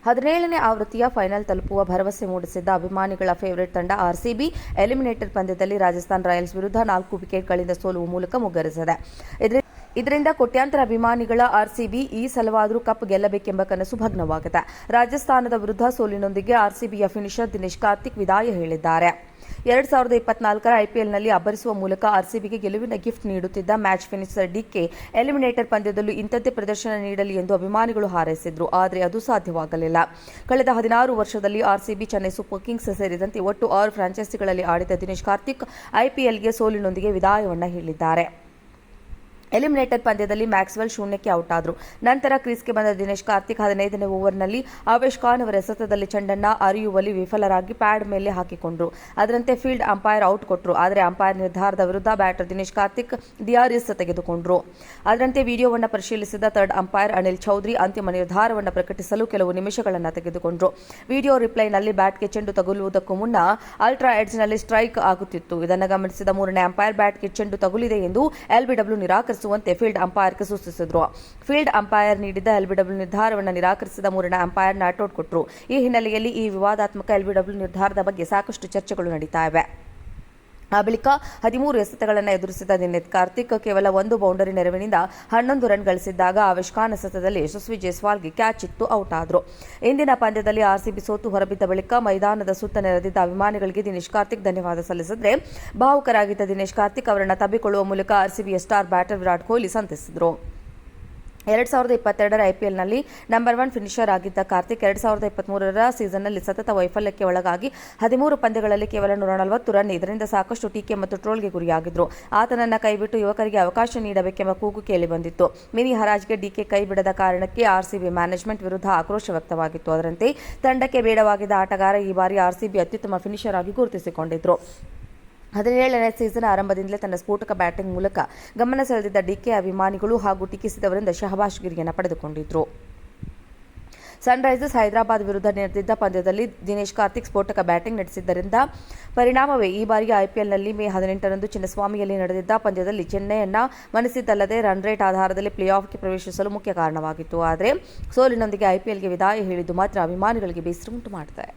17ನೇ ಆವೃತ್ತಿಯ ಫೈನಲ್ ತಲುಪುವ ಭರವಸೆ ಮೂಡಿಸಿದ್ದ ಅಭಿಮಾನಿಗಳ ಫೇವರಿಟ್ ತಂಡ ಆರ್ಸಿಬಿ ಎಲಿಮಿನೇಟರ್ ಪಂದ್ಯದಲ್ಲಿ ರಾಜಸ್ಥಾನ್ ರಾಯಲ್ಸ್ ವಿರುದ್ಧ 4 ವಿಕೆಟ್ಗಳಿಂದ ಸೋಲುವ ಮೂಲಕ ಮುಗ್ಗರಿಸಿದೆ. ಇದರಿಂದ ಕೋಟ್ಯಾಂತರ ಅಭಿಮಾನಿಗಳ ಆರ್ಸಿಬಿ ಈ ಸಲವಾದರೂ ಕಪ್ ಗೆಲ್ಲಬೇಕೆಂಬ ಕನಸು ಭಗ್ನವಾಗಿದೆ. ರಾಜಸ್ಥಾನದ ವಿರುದ್ಧ ಸೋಲಿನೊಂದಿಗೆ ಆರ್ಸಿಬಿಯ ಫಿನಿಷರ್ ದಿನೇಶ್ ಕಾರ್ತಿಕ್ ವಿದಾಯ ಹೇಳಿದ್ದಾರೆ. 2024ರ ಐಪಿಎಲ್ನಲ್ಲಿ ಅಬ್ಬರಿಸುವ ಮೂಲಕ ಆರ್ಸಿಬಿಗೆ ಗೆಲುವಿನ ಗಿಫ್ಟ್ ನೀಡುತ್ತಿದ್ದ ಮ್ಯಾಚ್ ಫಿನಿಷರ್ ಡಿಕೆ ಎಲಿಮಿನೇಟರ್ ಪಂದ್ಯದಲ್ಲೂ ಇಂಥದ್ದೇ ಪ್ರದರ್ಶನ ನೀಡಲಿ ಎಂದು ಅಭಿಮಾನಿಗಳು ಹಾರೈಸಿದ್ರು. ಆದರೆ ಅದು ಸಾಧ್ಯವಾಗಲಿಲ್ಲ. ಕಳೆದ 16 ವರ್ಷದಲ್ಲಿ ಆರ್ಸಿಬಿ, ಚೆನ್ನೈ ಸೂಪರ್ ಕಿಂಗ್ಸ್ ಸೇರಿದಂತೆ ಒಟ್ಟು 6 ಫ್ರಾಂಚೈಸಿಗಳಲ್ಲಿ ಆಡಿದ ದಿನೇಶ್ ಕಾರ್ತಿಕ್ ಐಪಿಎಲ್ಗೆ ಸೋಲಿನೊಂದಿಗೆ ವಿದಾಯವನ್ನ ಹೇಳಿದ್ದಾರೆ. ಎಲಿಮಿನೇಟರ್ ಪಂದ್ಯದಲ್ಲಿ ಮ್ಯಾಕ್ಸ್ವೆಲ್ ಶೂನ್ಯಕ್ಕೆ ಔಟ್ ಆದರು. ನಂತರ ಕ್ರೀಸ್ಗೆ ಬಂದ ದಿನೇಶ್ ಕಾರ್ತಿಕ್ 15ನೇ ಓವರ್ನಲ್ಲಿ ಆವೇಶ್ ಖಾನ್ ಅವರ ಎಸೆತದಲ್ಲಿ ಚೆಂಡನ್ನು ಅರಿಯುವಲ್ಲಿ ವಿಫಲರಾಗಿ ಪ್ಯಾಡ್ ಮೇಲೆ ಹಾಕಿಕೊಂಡರು. ಅದರಂತೆ ಫೀಲ್ಡ್ ಅಂಪೈರ್ ಔಟ್ ಕೊಟ್ಟರು. ಆದರೆ ಅಂಪೈರ್ ನಿರ್ಧಾರದ ವಿರುದ್ಧ ಬ್ಯಾಟರ್ ದಿನೇಶ್ ಕಾರ್ತಿಕ್ ಡಿಆರ್ಎಸ್ ತೆಗೆದುಕೊಂಡರು. ಅದರಂತೆ ವಿಡಿಯೋವನ್ನು ಪರಿಶೀಲಿಸಿದ ಥರ್ಡ್ ಅಂಪೈರ್ ಅನಿಲ್ ಚೌಧರಿ ಅಂತಿಮ ನಿರ್ಧಾರವನ್ನು ಪ್ರಕಟಿಸಲು ಕೆಲವು ನಿಮಿಷಗಳನ್ನು ತೆಗೆದುಕೊಂಡರು. ವಿಡಿಯೋ ರಿಪ್ಲೈನಲ್ಲಿ ಬ್ಯಾಟ್ಗೆ ಚೆಂಡು ತಗುಲುವುದಕ್ಕೂ ಮುನ್ನ ಅಲ್ಟ್ರಾ ಎಡ್ಜ್ನಲ್ಲಿ ಸ್ಟ್ರೈಕ್ ಆಗುತ್ತಿತ್ತು. ಇದನ್ನು ಗಮನಿಸಿದ 3ನೇ ಅಂಪೈರ್ ಬ್ಯಾಟ್ಗೆ ಚೆಂಡು ತಗುಲಿದೆ ಎಂದು ಎಲ್ಬಿಡಬ್ಲ್ಯೂ ನಿರಾಕರಿಸುವಂತೆ ಫೀಲ್ಡ್ ಅಂಪೈರ್ಗೆ ಸೂಚಿಸಿದರು. ಫೀಲ್ಡ್ ಅಂಪೈರ್ ನೀಡಿದ ಎಲ್ಬಿಡಬ್ಲ್ಯೂ ನಿರ್ಧಾರವನ್ನು ನಿರಾಕರಿಸಿದ 3ನೇ ಅಂಪೈರ್ ನಾಟ್ಔಟ್ ಕೊಟ್ಟರು. ಈ ಹಿನ್ನೆಲೆಯಲ್ಲಿ ಈ ವಿವಾದಾತ್ಮಕ ಎಲ್ಬಿಡಬ್ಲ್ಯೂ ನಿರ್ಧಾರದ ಬಗ್ಗೆ ಸಾಕಷ್ಟು ಚರ್ಚೆಗಳು ನಡೀತಾ ಇವೆ. ಆ ಬಳಿಕ 13 ಎಸೆತಗಳನ್ನು ಎದುರಿಸಿದ ದಿನೇಶ್ ಕಾರ್ತಿಕ್ ಕೇವಲ 1 ಬೌಂಡರಿ ನೆರವಿನಿಂದ 11 ರನ್ ಗಳಿಸಿದ್ದಾಗ ಆವೇಶ್ ಖಾನ್ ಎಸೆತದಲ್ಲಿ ಯಶಸ್ವಿ ಜೈಸ್ವಾಲ್ಗೆ ಕ್ಯಾಚ್ ಇತ್ತು ಔಟ್ ಆದರು. ಇಂದಿನ ಪಂದ್ಯದಲ್ಲಿ ಆರ್ಸಿಬಿ ಸೋತು ಹೊರಬಿದ್ದ ಬಳಿಕ ಮೈದಾನದ ಸುತ್ತ ನೆರೆದಿದ್ದ ಅಭಿಮಾನಿಗಳಿಗೆ ದಿನೇಶ್ ಕಾರ್ತಿಕ್ ಧನ್ಯವಾದ ಸಲ್ಲಿಸಿದರೆ ಭಾವುಕರಾಗಿದ್ದ ದಿನೇಶ್ ಕಾರ್ತಿಕ್ ಅವರನ್ನು ತಬ್ಬಿಕೊಳ್ಳುವ ಮೂಲಕ ಆರ್ಸಿಬಿಯ ಸ್ಟಾರ್ ಬ್ಯಾಟರ್ ವಿರಾಟ್ ಕೊಹ್ಲಿ ಸಂತೈಸಿದರು. 2022ರ ಐಪಿಎಲ್ನಲ್ಲಿ ನಂಬರ್ 1 ಫಿನಿಷರ್ ಆಗಿದ್ದ ಕಾರ್ತಿಕ್ 2023ರ ಸೀಸನ್ನಲ್ಲಿ ಸತತ ವೈಫಲ್ಯಕ್ಕೆ ಒಳಗಾಗಿ 13 ಪಂದ್ಯಗಳಲ್ಲಿ ಕೇವಲ 140 ರನ್. ಇದರಿಂದ ಸಾಕಷ್ಟು ಟೀಕೆ ಮತ್ತು ಟ್ರೋಲ್ಗೆ ಗುರಿಯಾಗಿದ್ರು. ಆತನನ್ನು ಕೈಬಿಟ್ಟು ಯುವಕರಿಗೆ ಅವಕಾಶ ನೀಡಬೇಕೆಂಬ ಕೂಗು ಕೇಳಿಬಂದಿತ್ತು. ಮಿನಿ ಹರಾಜ್ಗೆ ಡಿಕೆ ಕೈ ಬಿಡದ ಕಾರಣಕ್ಕೆ ಆರ್ಸಿಬಿ ಮ್ಯಾನೇಜ್ಮೆಂಟ್ ವಿರುದ್ಧ ಆಕ್ರೋಶ ವ್ಯಕ್ತವಾಗಿತ್ತು. ಅದರಂತೆ ತಂಡಕ್ಕೆ ಬೇಡವಾಗಿದ್ದ ಆಟಗಾರ ಈ ಬಾರಿ ಆರ್ಸಿಬಿ ಅತ್ಯುತ್ತಮ ಫಿನಿಷರ್ ಆಗಿ ಗುರುತಿಸಿಕೊಂಡಿದ್ರು. 17ನೇ ಸೀಸನ್ ಆರಂಭದಿಂದಲೇ ತನ್ನ ಸ್ಫೋಟಕ ಬ್ಯಾಟಿಂಗ್ ಮೂಲಕ ಗಮನ ಸೆಳೆದಿದ್ದ ಡಿಕೆ ಅಭಿಮಾನಿಗಳು ಹಾಗೂ ಟೀಕಿಸಿದವರಿಂದ ಶಹಬಾಷ್ಗಿರಿಯನ್ನು ಪಡೆದುಕೊಂಡಿದ್ರು. ಸನ್ರೈಸರ್ಸ್ ಹೈದರಾಬಾದ್ ವಿರುದ್ಧ ನಡೆದಿದ್ದ ಪಂದ್ಯದಲ್ಲಿ ದಿನೇಶ್ ಕಾರ್ತಿಕ್ ಸ್ಫೋಟಕ ಬ್ಯಾಟಿಂಗ್ ನಡೆಸಿದ್ದರಿಂದ ಪರಿಣಾಮವೇ ಈ ಬಾರಿಯ ಐಪಿಎಲ್ನಲ್ಲಿ ಮೇ 18ರಂದು ಚಿನ್ನಸ್ವಾಮಿಯಲ್ಲಿ ನಡೆದಿದ್ದ ಪಂದ್ಯದಲ್ಲಿ ಚೆನ್ನೈಯನ್ನ ಮಣಿಸಿದ್ದಲ್ಲದೆ ರನ್ ರೇಟ್ ಆಧಾರದಲ್ಲಿ ಪ್ಲೇ ಆಫ್ಗೆ ಪ್ರವೇಶಿಸಲು ಮುಖ್ಯ ಕಾರಣವಾಗಿತ್ತು. ಆದರೆ ಸೋಲಿನೊಂದಿಗೆ ಐಪಿಎಲ್ಗೆ ವಿದಾಯ ಹೇಳಿದ್ದು ಮಾತ್ರ ಅಭಿಮಾನಿಗಳಿಗೆ ಬೇಸರ ಉಂಟು ಮಾಡಿದೆ.